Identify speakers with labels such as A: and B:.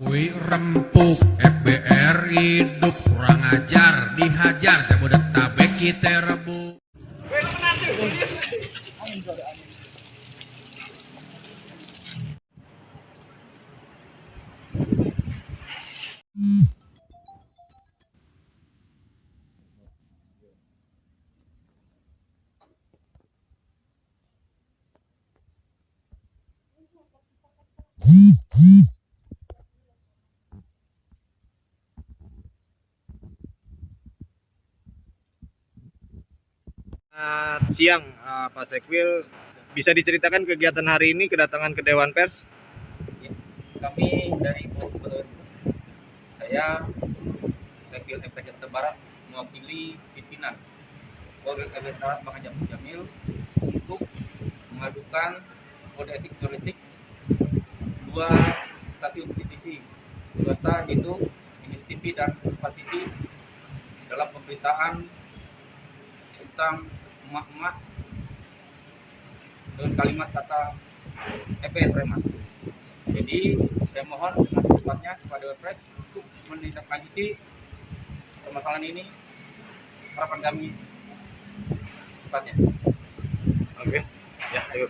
A: Wih rempuk, FBR hidup kurang ajar, dihajar Jabodetabek kita rebuk.
B: Siang, Pak Sekwil, bisa diceritakan kegiatan hari ini kedatangan ke Dewan Pers?
C: Kami dari Bogor, saya Sekwil MP Jakarta Barat mewakili pimpinan Polri Barat Bang Jamil untuk mengadukan kode etik jurnalistik dua stasiun televisi swasta yaitu Inus TV dan Kompas TV dalam pemberitaan tentang emak-emak dengan kalimat kata preman. Jadi saya mohon dengan secepatnya kepada Wapres untuk menindaklanjuti permasalahan ini, harapan kami secepatnya.
B: Oke, ya, ayo.